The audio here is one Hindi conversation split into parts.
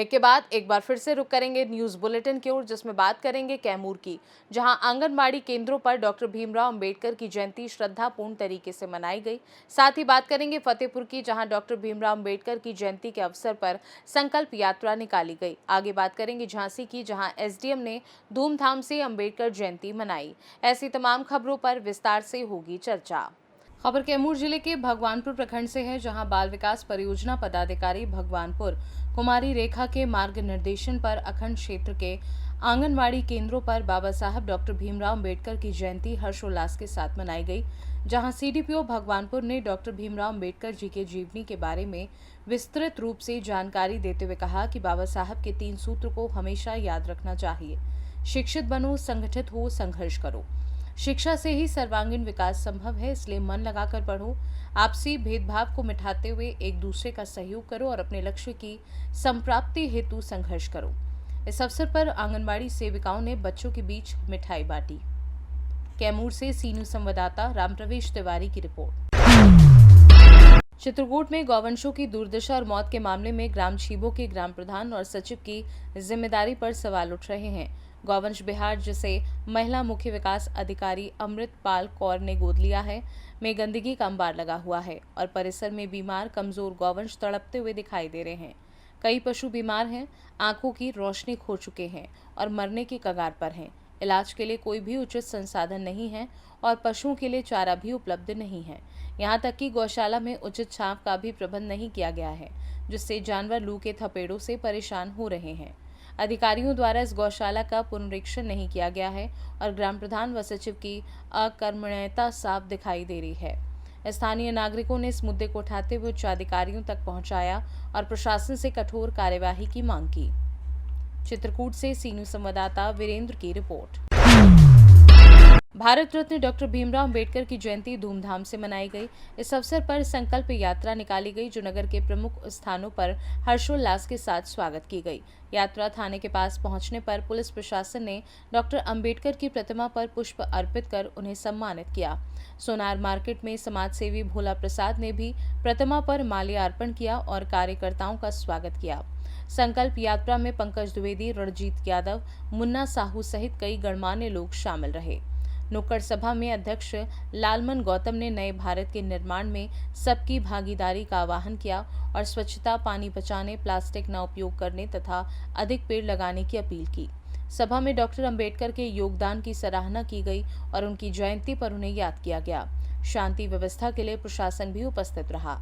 ब्रेक के बाद एक बार फिर से रुक करेंगे न्यूज बुलेटिन की ओर, जिसमें बात करेंगे कैमूर की, जहां आंगनबाड़ी केंद्रों पर डॉक्टर भीमराव अंबेडकर की जयंती श्रद्धापूर्ण तरीके से मनाई गई। साथ ही बात करेंगे फतेहपुर की, जहां डॉक्टर भीमराव अंबेडकर की जयंती के अवसर पर संकल्प यात्रा निकाली गई। आगे बात करेंगे झांसी की, जहां एसडीएम ने धूमधाम से अंबेडकर जयंती मनाई। ऐसी तमाम खबरों पर विस्तार से होगी चर्चा। खबर कैमूर जिले के भगवानपुर प्रखंड से है, जहां बाल विकास परियोजना पदाधिकारी भगवानपुर कुमारी रेखा के मार्गनिर्देशन पर अखंड क्षेत्र के आंगनवाड़ी केंद्रों पर बाबा साहब डॉक्टर भीमराव अंबेडकर की जयंती हर्षोल्लास के साथ मनाई गई। जहां सीडीपीओ भगवानपुर ने डॉक्टर भीमराव अंबेडकर जी के जीवनी के बारे में विस्तृत रूप से जानकारी देते हुए कहा कि बाबा साहब के 3 सूत्र को हमेशा याद रखना चाहिए। शिक्षित बनो, संगठित हो, संघर्ष करो। शिक्षा से ही सर्वांगीण विकास संभव है, इसलिए मन लगाकर पढ़ो, आपसी भेदभाव को मिटाते हुए एक दूसरे का सहयोग करो और अपने लक्ष्य की संप्राप्ति हेतु संघर्ष करो। इस अवसर पर आंगनबाड़ी सेविकाओं ने बच्चों के बीच मिठाई बांटी। कैमूर से सी न्यूज संवाददाता रामप्रवेश तिवारी की रिपोर्ट। चित्रकूट में गौवंशों की दुर्दशा और मौत के मामले में ग्राम छीबो के ग्राम प्रधान और सचिव की जिम्मेदारी पर सवाल उठ रहे हैं। गौवंश बिहार, जिसे महिला मुख्य विकास अधिकारी अमृतपाल कौर ने गोद लिया है, में गंदगी का अंबार लगा हुआ है और परिसर में बीमार कमजोर गौवंश तड़पते हुए दिखाई दे रहे हैं। कई पशु बीमार हैं, आंखों की रोशनी खो चुके हैं और मरने की कगार पर हैं। इलाज के लिए कोई भी उचित संसाधन नहीं है और पशुओं के लिए चारा भी उपलब्ध नहीं है। यहाँ तक कि गौशाला में उचित छांव का भी प्रबंध नहीं किया गया है, जिससे जानवर लू के थपेड़ों से परेशान हो रहे हैं। अधिकारियों द्वारा इस गौशाला का पुनरीक्षण नहीं किया गया है और ग्राम प्रधान व सचिव की अकर्मण्यता साफ दिखाई दे रही है। स्थानीय नागरिकों ने इस मुद्दे को उठाते हुए उच्च अधिकारियों तक पहुंचाया और प्रशासन से कठोर कार्यवाही की मांग की। चित्रकूट से सी न्यूज संवाददाता वीरेंद्र की रिपोर्ट। भारत रत्न डॉक्टर भीमराव अंबेडकर की जयंती धूमधाम से मनाई गई। इस अवसर पर संकल्प यात्रा निकाली गई, जो नगर के प्रमुख स्थानों पर हर्षोल्लास के साथ स्वागत की गई। यात्रा थाने के पास पहुंचने पर पुलिस प्रशासन ने डॉक्टर अंबेडकर की प्रतिमा पर पुष्प अर्पित कर उन्हें सम्मानित किया। सोनार मार्केट में समाज सेवी भोला प्रसाद ने भी प्रतिमा पर माल्यार्पण किया और कार्यकर्ताओं का स्वागत किया। संकल्प यात्रा में पंकज द्विवेदी, रणजीत यादव, मुन्ना साहू सहित कई गणमान्य लोग शामिल रहे। नुक्कड़ सभा में अध्यक्ष लालमन गौतम ने नए भारत के निर्माण में सबकी भागीदारी का आह्वान किया और स्वच्छता, पानी बचाने, प्लास्टिक न उपयोग करने तथा अधिक पेड़ लगाने की अपील की। सभा में डॉक्टर अंबेडकर के योगदान की सराहना की गई और उनकी जयंती पर उन्हें याद किया गया। शांति व्यवस्था के लिए प्रशासन भी उपस्थित रहा।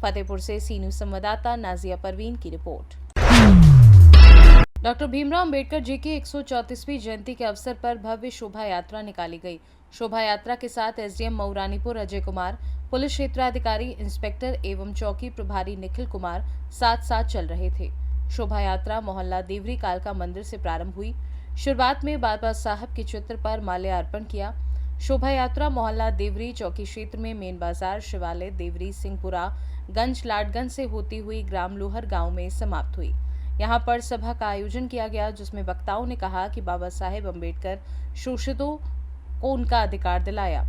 फतेहपुर से सी न्यूज संवाददाता नाजिया परवीन की रिपोर्ट। डॉक्टर भीमराव अंबेडकर जी की 134वीं जयंती के अवसर पर भव्य शोभा यात्रा निकाली गई। शोभा यात्रा के साथ एसडीएम मऊरानीपुर अजय कुमार, पुलिस क्षेत्राधिकारी इंस्पेक्टर एवं चौकी प्रभारी निखिल कुमार साथ साथ चल रहे थे। शोभा यात्रा मोहल्ला देवरी कालका मंदिर से प्रारंभ हुई। शुरुआत में बाबा साहब के चित्र पर माल्यार्पण किया। शोभा यात्रा मोहल्ला देवरी चौकी क्षेत्र में मेन बाजार, शिवालय, देवरी, सिंहपुरा, गंज, लाडगंज से होती हुई ग्राम लोहर गाँव में समाप्त हुई। यहाँ पर सभा का आयोजन किया गया, जिसमें वक्ताओं ने कहा कि बाबा साहेब अंबेडकर शोषितों को उनका अधिकार दिलाया।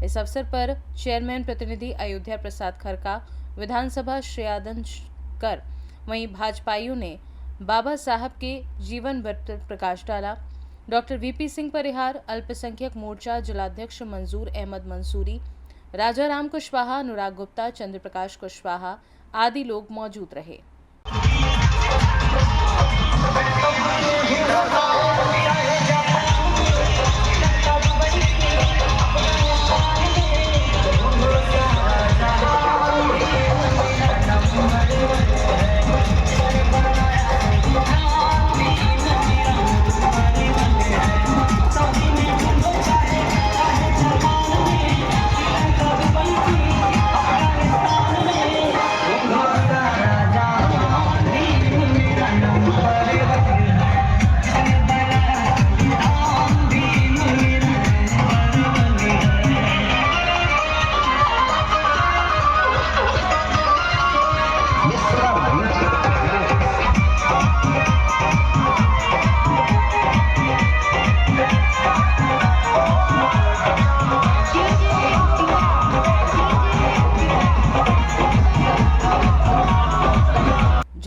इस अवसर पर चेयरमैन प्रतिनिधि अयोध्या प्रसाद खरका, विधानसभा श्रेयादंशकर, वहीं भाजपाइयों ने बाबा साहब के जीवन पर प्रकाश डाला। डॉक्टर वीपी सिंह परिहार, अल्पसंख्यक मोर्चा जिलाध्यक्ष मंजूर अहमद मंसूरी, राजा राम कुशवाहा, अनुराग गुप्ता, चंद्रप्रकाश कुशवाहा आदि लोग मौजूद रहे।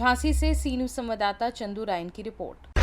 झांसी से सी न्यूज संवाददाता चंदू रायन की रिपोर्ट।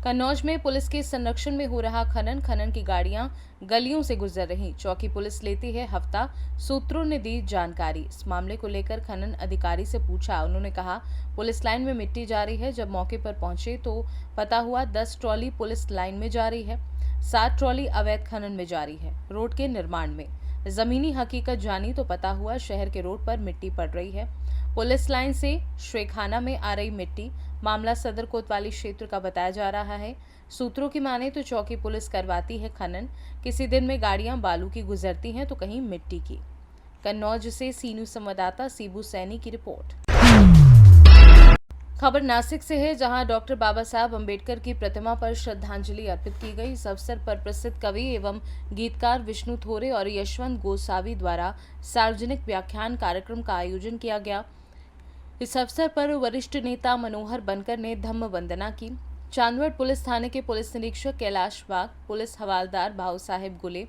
कन्नौज में पुलिस के संरक्षण में हो रहा खनन की गाड़ियां गलियों से गुजर रही। चौकी पुलिस लेती है हफ्ता, सूत्रों ने दी जानकारी। इस मामले को लेकर खनन अधिकारी से पूछा, उन्होंने कहा पुलिस लाइन में मिट्टी जा रही है। जब मौके पर पहुंचे तो पता हुआ 10 ट्रॉली पुलिस लाइन में जा रही है, 7 ट्रॉली अवैध खनन में जा रही है। रोड के निर्माण में जमीनी हकीकत जानी तो पता हुआ शहर के रोड पर मिट्टी पड़ रही है। पुलिस लाइन से श्रेखाना में आ रही मिट्टी मामला सदर कोतवाली क्षेत्र का बताया जा रहा है। सूत्रों की माने तो चौकी पुलिस करवाती है खनन। किसी दिन में गाड़ियां बालू की गुजरती हैं तो कहीं मिट्टी की। कन्नौज से सी न्यूज संवाददाता सीबू सैनी की रिपोर्ट। खबर नासिक से है, जहां डॉक्टर बाबा साहब अम्बेडकर की प्रतिमा पर श्रद्धांजलि अर्पित की गई। इस अवसर पर प्रसिद्ध कवि एवं गीतकार विष्णु थोरे और यशवंत गोसावी द्वारा सार्वजनिक व्याख्यान कार्यक्रम का आयोजन किया गया। इस अवसर पर वरिष्ठ नेता मनोहर बनकर ने धम्म वंदना की। चांदवड़ पुलिस थाने के पुलिस निरीक्षक कैलाश वाघ, पुलिस हवालदार भाव साहेब गुले,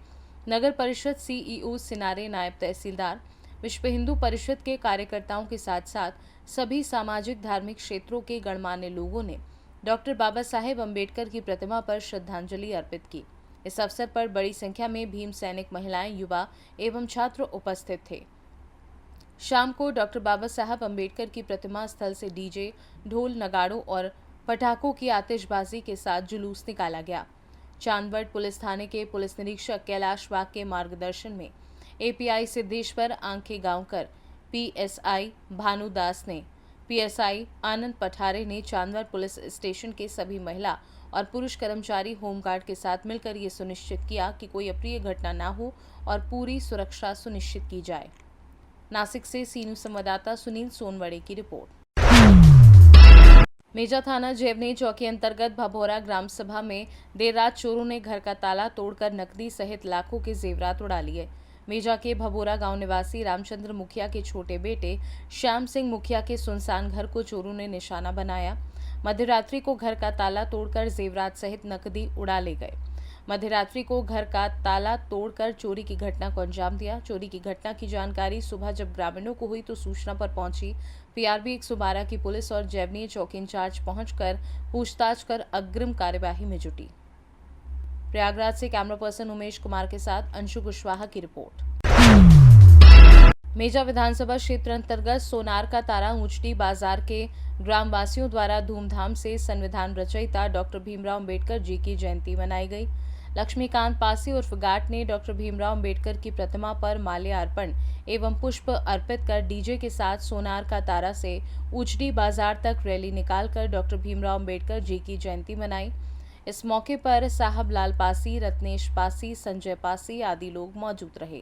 नगर परिषद सीईओ सिनारे, नायब तहसीलदार, विश्व हिंदू परिषद के कार्यकर्ताओं के साथ साथ सभी सामाजिक धार्मिक क्षेत्रों के गणमान्य लोगों ने डॉक्टर बाबा साहेब अम्बेडकर की प्रतिमा पर श्रद्धांजलि अर्पित की। इस अवसर पर बड़ी संख्या में भीम सैनिक महिलाएं, युवा एवं छात्र उपस्थित थे। शाम को डॉक्टर बाबा साहब अम्बेडकर की प्रतिमा स्थल से डीजे, ढोल, नगाड़ों और पटाखों की आतिशबाजी के साथ जुलूस निकाला गया। चांदवड़ पुलिस थाने के पुलिस निरीक्षक कैलाश वाघ के मार्गदर्शन में एपीआई सिद्धेश्वर आंखे गांवकर, पीएसआई भानुदास ने, पीएसआई आनंद पठारे ने चांदवड़ पुलिस स्टेशन के सभी महिला और पुरुष कर्मचारी होमगार्ड के साथ मिलकर ये सुनिश्चित किया कि कोई अप्रिय घटना न हो और पूरी सुरक्षा सुनिश्चित की जाए। नासिक से सी न्यूज संवाददाता सुनील सोनवड़े की रिपोर्ट। मेजा थाना जेवनी चौकी अंतर्गत भभोरा ग्राम सभा में देर रात चोरों ने घर का ताला तोड़कर नकदी सहित लाखों के जेवरात उड़ा लिए। मेजा के भभोरा गांव निवासी रामचंद्र मुखिया के छोटे बेटे श्याम सिंह मुखिया के सुनसान घर को चोरों ने निशाना बनाया। मध्यरात्रि को घर का ताला तोड़कर जेवरात सहित नकदी उड़ा ले गए। मध्यरात्रि को घर का ताला तोड़कर चोरी की घटना को अंजाम दिया। चोरी की घटना की जानकारी सुबह जब ग्रामीणों को हुई तो सूचना पर पहुंची पीआरबी 112 की पुलिस और जेवनी चौकी इंचार्ज पहुंचकर पूछताछ कर अग्रिम कार्यवाही में जुटी। प्रयागराज से कैमरा पर्सन उमेश कुमार के साथ अंशु कुशवाहा की रिपोर्ट। मेजा विधानसभा क्षेत्र अंतर्गत सोनार का तारा ऊंचडी बाजार के ग्रामवासियों द्वारा धूमधाम से संविधान रचयिता डॉक्टर भीमराव अम्बेडकर जी की जयंती मनाई गई। लक्ष्मीकांत पासी उर्फ गाट ने डॉक्टर भीमराव अम्बेडकर की प्रतिमा पर माल्यार्पण एवं पुष्प अर्पित कर डीजे के साथ सोनार का तारा से ऊंचडी बाजार तक रैली निकालकर डॉक्टर भीमराव अम्बेडकर जी की जयंती मनाई। इस मौके पर साहब लाल पासी, रत्नेश पासी, संजय पासी आदि लोग मौजूद रहे।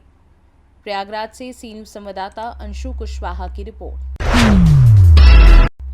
प्रयागराज से सी न्यूज संवाददाता अंशु कुशवाहा की रिपोर्ट।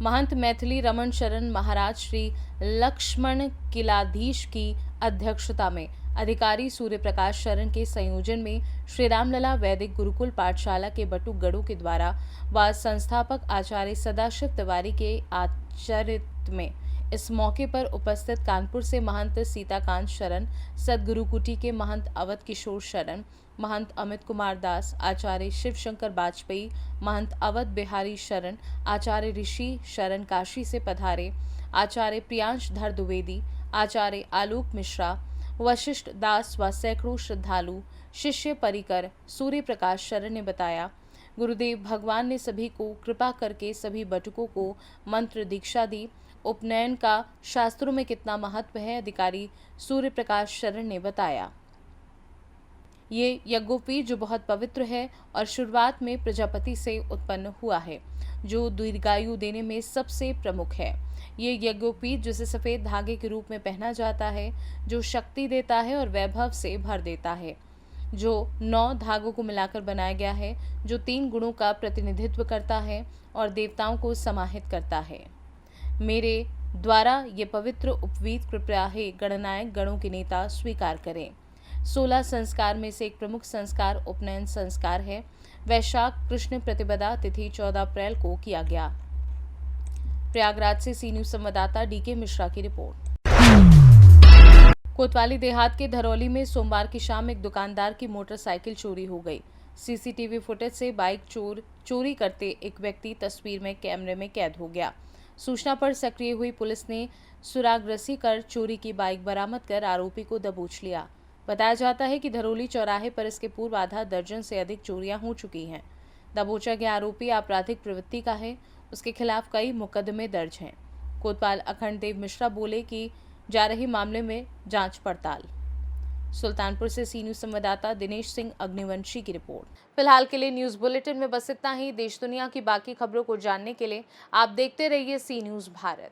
महंत मैथिली रमन शरण महाराज श्री लक्ष्मण किलाधीश की अध्यक्षता में अधिकारी सूर्य प्रकाश शरण के संयोजन में श्री रामलला वैदिक गुरुकुल पाठशाला के बटुक के द्वारा व संस्थापक आचार्य सदाशिव तिवारी के आचार्यत्व में इस मौके पर उपस्थित कानपुर से महंत सीताकांत शरण, सदगुरु कुटी के महंत अवध किशोर शरण, महंत अमित कुमार दास, आचार्य शिव शंकर वाजपेयी, महंत अवध बिहारी शरण, आचार्य ऋषि शरण काशी से पधारे, आचार्य प्रियांश धर द्विवेदी, आचार्य आलोक मिश्रा, वशिष्ठ दास व सैकड़ों श्रद्धालु शिष्य परिकर सूर्य प्रकाश शरण ने बताया, गुरुदेव भगवान ने सभी को कृपा करके सभी बटुकों को मंत्र दीक्षा दी। उपनयन का शास्त्रों में कितना महत्व है, अधिकारी सूर्य प्रकाश शरण ने बताया। ये यज्ञोपवीत जो बहुत पवित्र है और शुरुआत में प्रजापति से उत्पन्न हुआ है, जो दीर्घायु देने में सबसे प्रमुख है। ये यज्ञोपवीत जिसे सफेद धागे के रूप में पहना जाता है, जो शक्ति देता है और वैभव से भर देता है, जो 9 धागों को मिलाकर बनाया गया है, जो 3 गुणों का प्रतिनिधित्व करता है और देवताओं को समाहित करता है। मेरे द्वारा ये पवित्र उपवीत कृपया हे गणनायक गणों के नेता स्वीकार करें। 16 संस्कार में से एक प्रमुख संस्कार उपनयन संस्कार है। वैशाख कृष्ण प्रतिपदा तिथि 14 अप्रैल को किया गया। प्रयागराज से सी न्यूज संवाददाता डीके मिश्रा की रिपोर्ट। कोतवाली देहात के धरौली में सोमवार की शाम एक दुकानदार की मोटरसाइकिल चोरी हो गई। सीसीटीवी फुटेज से बाइक चोरी करते एक व्यक्ति तस्वीर में कैमरे में कैद हो गया। सूचना पर सक्रिय हुई पुलिस ने सुरागरसी कर चोरी की बाइक बरामद कर आरोपी को दबोच लिया। बताया जाता है कि धरौली चौराहे पर इसके पूर्व आधा दर्जन से अधिक चोरियां हो चुकी हैं। दबोचा गया आरोपी आपराधिक प्रवृत्ति का है। उसके खिलाफ कई मुकदमे दर्ज हैं। कोतवाल अखंड देव मिश्रा बोले कि जा रही मामले में जांच पड़ताल। सुल्तानपुर से सी न्यूज संवाददाता दिनेश सिंह अग्निवंशी की रिपोर्ट। फिलहाल के लिए न्यूज बुलेटिन में बस इतना ही। देश दुनिया की बाकी खबरों को जानने के लिए आप देखते रहिए सी न्यूज भारत।